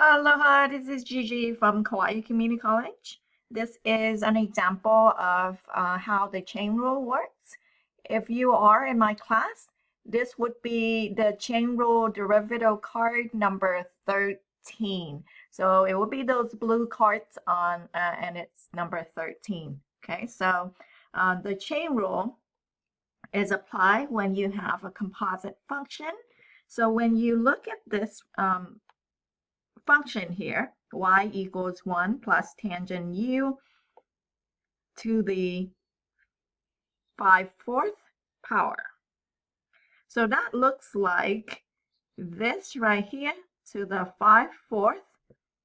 Aloha, this is Gigi from Kauai Community College. This is an example of how the chain rule works. If you are in my class, this would be the chain rule derivative card number 13. So it would be those blue cards on, and it's number 13. Okay, so the chain rule is applied when you have a composite function. So when you look at this function here, y equals 1 plus tangent u to the 5/4 power. So that looks like this right here to the 5/4,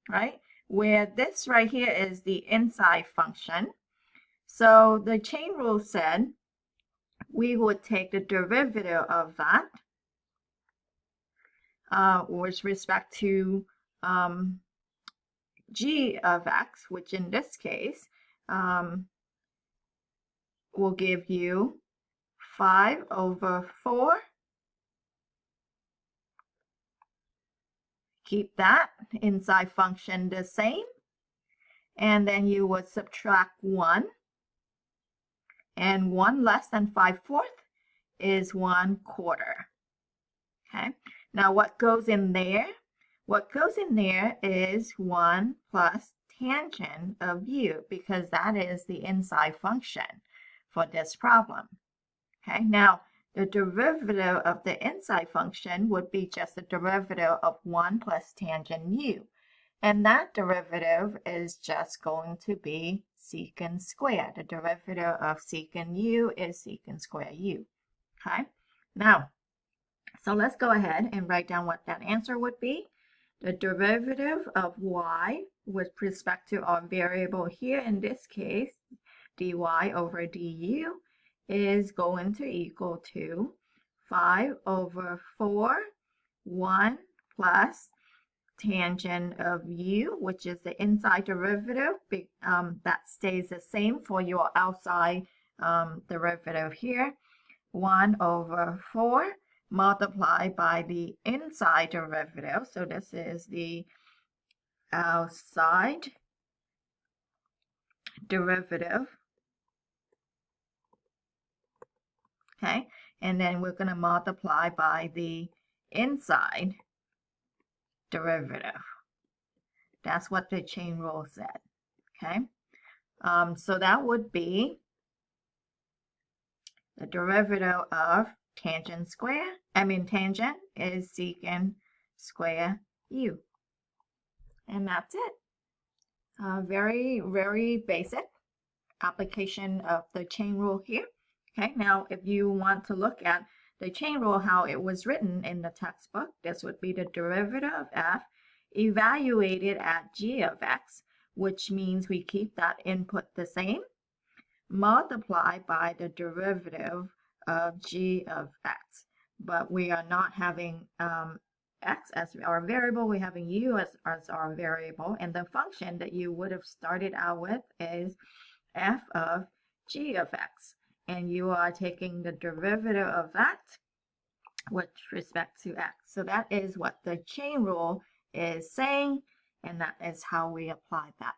right? Where this right here is the inside function. So the chain rule said we would take the derivative of that with respect to g of x, which in this case will give you 5/4. Keep that inside function the same. And then you would subtract 1. And 1 less than 5/4 is 1/4. Okay. Now what goes in there? What goes in there is 1 plus tangent of u, because that is the inside function for this problem. Okay, now the derivative of the inside function would be just the derivative of 1 plus tangent u. And that derivative is just going to be secant squared. The derivative of secant u is secant squared u. Okay, now, so let's go ahead and write down what that answer would be. The derivative of y with respect to our variable here, in this case, dy over du, is going to equal to 5/4, 1 plus tangent of u, which is the inside derivative. That stays the same for your outside derivative here. 1/4 multiplied by the inside derivative. So this is the outside derivative. Okay, and then we're going to multiply by the inside derivative. That's what the chain rule said. Okay, so that would be the derivative of tangent is secant square u. And that's it. Very, very basic application of the chain rule here. Okay, now if you want to look at the chain rule, how it was written in the textbook, this would be the derivative of f evaluated at g of x, which means we keep that input the same, multiplied by the derivative of g of x. But we are not having x as our variable, we're having u as our variable, and the function that you would have started out with is f of g of x, and you are taking the derivative of that with respect to x. So that is what the chain rule is saying, and that is how we apply that.